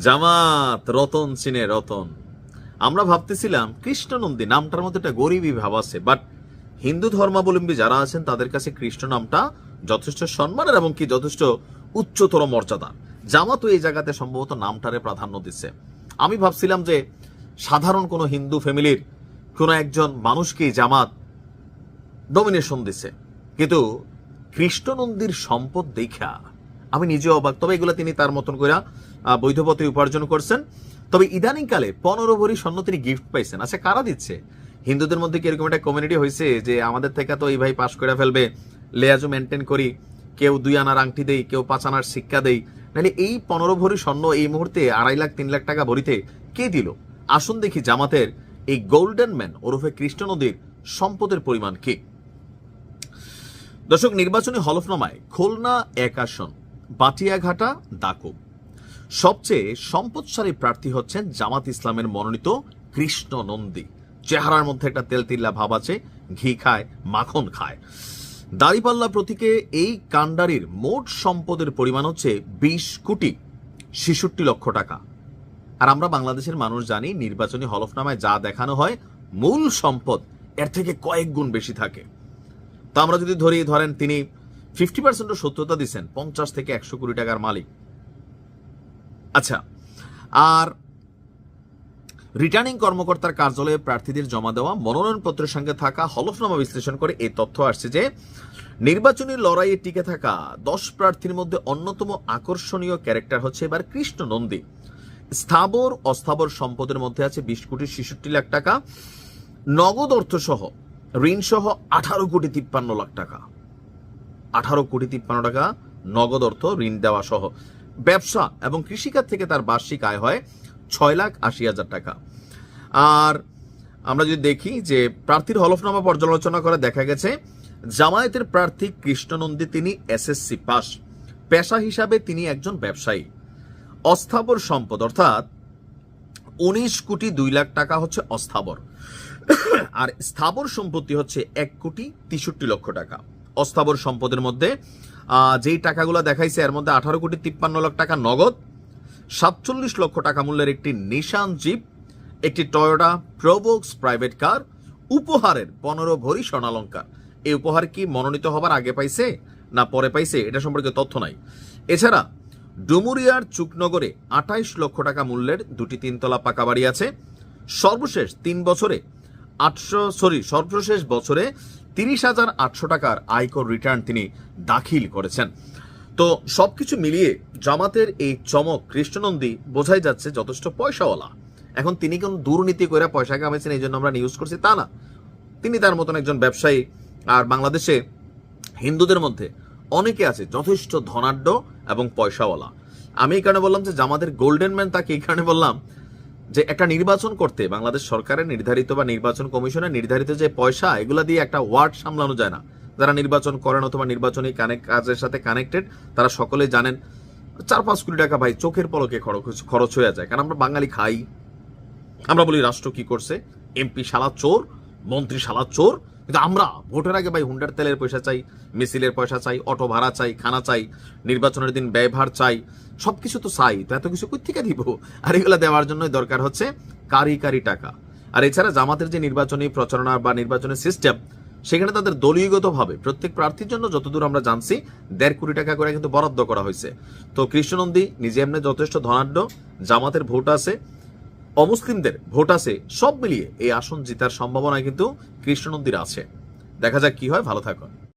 জামাত রতন চিনে রতন। আমরা ভাবতেছিলাম কৃষ্ণনন্দী নামটার মধ্যে একটা গরিবী ভাব আছে, বাট হিন্দু ধর্মাবলম্বী যারা আছেন তাদের কাছে কৃষ্ণ নামটা যথেষ্ট সম্মানের এবং কি যথেষ্ট উচ্চতর মর্যাদা। জামাতও এই জায়গাতে সম্ভবত নামটারে প্রাধান্য দিচ্ছে। আমি ভাবছিলাম যে সাধারণ কোনো হিন্দু ফ্যামিলির কোনো একজন মানুষকেই জামাত ডমিনেশন দিছে, কিন্তু কৃষ্ণনন্দীর সম্পদ দেখা আমি নিজে অবাক। তবে এগুলো তিনি তার মতন করে বৈধ পথে উপার্জন করছেন। তবে ইদানিংকালে 15 ভরি স্বর্ণ তিনি গিফট পাইছেন। আচ্ছা, কারা দিচ্ছে? হিন্দুদের মধ্যে কি এরকম একটা কমিউনিটি হয়েছে যে আমাদের থেকে তো এই ভাই পাশ করে ফেলবে, লেয়াজও মেনটেন করি, কেউ 2 আনার আংটি দেই, কেউ 5 আনার শিক্ষা দেই, নাহলে এই 15 ভরি স্বর্ণ এই মুহূর্তে 2.5 লাখ 3 লাখ টাকা ভরিতে কে দিল? আসুন দেখি জামাতের এই গোল্ডেন ম্যান ওরফে কৃষ্ণনদীর সম্পদের পরিমাণ কি। দর্শক, নির্বাচনী হলফনামায় খুলনা 1 আসন, বাটিয়াঘাটা, দাকুব সবচেয়ে সম্পদশালী প্রার্থী হচ্ছেন জামাত ইসলামের মনোনীত কৃষ্ণনন্দী। চেহারার মধ্যে একটা তেলতিল্লা ভাব আছে, ঘি খায়, মাখন খায়। দাড়িপাল্লা প্রতীকে এই কাণ্ডারির মোট সম্পদের পরিমাণ হচ্ছে 20 কোটি 66 লক্ষ টাকা। আর আমরা বাংলাদেশের মানুষ জানি নির্বাচনী হলফনামায় যা দেখানো হয় মূল সম্পদ এর থেকে কয়েক গুণ বেশি থাকে। তো আমরা যদি ধরেন তিনি 50% সত্যতা দিচ্ছেন, 50 থেকে 100 কোটি টাকার মালিক। আচ্ছা, আর রিটার্নিং কর্মকর্তার কার্যালয়ে প্রার্থীদের জমা দেওয়া মনোনয়নপত্রের সঙ্গে থাকা হলফনামা বিশ্লেষণ করে এই তথ্য আসছে যে নির্বাচনী লড়াইয়ে টিকে থাকা 10 প্রার্থীর মধ্যে অন্যতম আকর্ষণীয় ক্যারেক্টার হচ্ছে এবার কৃষ্ণনন্দী। স্থাবর অস্থাবর সম্পদের মধ্যে আছে 20 কোটি 66 লাখ টাকা, নগদ অর্থ সহ ঋণ সহ 18 কোটি 53 লাখ টাকা। 18 কোটি 53 টাকা নগদ অর্থ ঋণ দেওয়া সহ। ব্যবসা এবং কৃষিকাজ থেকে তার বার্ষিক আয় হয় 6,80,000 টাকা। আর আমরা যদি দেখি যে প্রার্থীর হলফনামা পর্যালোচনা করে দেখা গেছে জামায়াতের প্রার্থী কৃষ্ণনন্দী তিনি এসএসসি পাস, পেশা হিসাবে তিনি একজন ব্যবসায়ী। অস্থাবর সম্পদ অর্থাৎ 19 কোটি 2 লাখ টাকা হচ্ছে অস্থাবর, আর স্থাবর সম্পত্তি হচ্ছে 1 কোটি 63 লক্ষ টাকা। অস্থাবর সম্পদের মধ্যে যেই টাকাগুলো দেখাইছে এর মধ্যে 18 কোটি 53 লাখ টাকা নগদ, 47 লক্ষ টাকা মূল্যের একটি নিশান জিপ, একটি টয়োটা প্রোবক্স প্রাইভেট কার, উপহারের 15 ভরি স্বর্ণালঙ্কার। এই উপহার কি মনোনীত হবার আগে পাইছে না পরে পাইছে এটা সম্পর্কে তথ্য নাই। এছাড়া ডুমুরিয়ার চুকনগরে 28 লক্ষ টাকা মূল্যের 2টি 3তলা পাকা বাড়ি আছে। সর্বশেষ বছরে 30,800 টাকার আয়কর রিটার্ন তিনি দাখিল করেছেন। তো সবকিছু মিলিয়ে জামাতের এই চমক কৃষ্ণনন্দী বোঝাই যাচ্ছে যথেষ্ট পয়সাওয়ালা। এখন তিনি কোন দুর্নীতি করে পয়সা কামাইছেন এই জন্য আমরা নিউজ করছি তা না, তিনি তার মতন একজন ব্যবসায়ী। আর বাংলাদেশে হিন্দুদের মধ্যে অনেকে আছে যথেষ্ট ধনাঢ্য এবং পয়সাওয়ালা। আমি এই কারণে বললাম যে জামাতের গোল্ডেন ম্যান, তাকে এই কারণে বললাম যে একটা নির্বাচন করতে বাংলাদেশ সরকারের নির্ধারিত বা নির্বাচন কমিশনের নির্ধারিত যে পয়সা, এগুলা দিয়ে একটা ওয়ার্ড সামলানো যায় না। যারা নির্বাচন করেন অথবা নির্বাচনী কাজের সাথে কানেক্টেড তারা সকলেই জানেন 4-5 কোটি টাকা ভাই চোখের পলকে খরচ হয়ে যায়। কারণ আমরা বাঙালি খাই, আমরা বলি রাষ্ট্র কি করছে, এমপি শালা চোর, মন্ত্রী শালা চোর, কিন্তু আমরা ভোটের আগে ভাই হুন্ডার তেলের পয়সা চাই, মিছিলের পয়সা চাই, অটো ভাড়া চাই, খানা চাই, নির্বাচনের দিন ব্যয়ভার চাই, সবকিছু তো চাই। তো এত কিছু কই থেকে দিব? আর এগুলো দেওয়ার জন্যই দরকার হচ্ছে কারি টাকা। আর এছাড়া জামাতের যে নির্বাচনী প্রচারণা বা নির্বাচনী সিস্টেম, সেখানে তাদের দলীয়গতভাবে প্রত্যেক প্রার্থীর জন্য যতদূর আমরা জানছি 1.5 কোটি টাকা করে কিন্তু বরাদ্দ করা হয়েছে। তো কৃষ্ণনন্দী নিজে এমনি যথেষ্ট ধনাঢ্য, জামাতের ভোট আছে, অমুসলিমদের ভোট আছে, সব মিলিয়ে এই আসন জিতার সম্ভাবনা কিন্তু কৃষ্ণনন্দীর আছে। দেখা যাক কি হয়। ভালো থাকুন।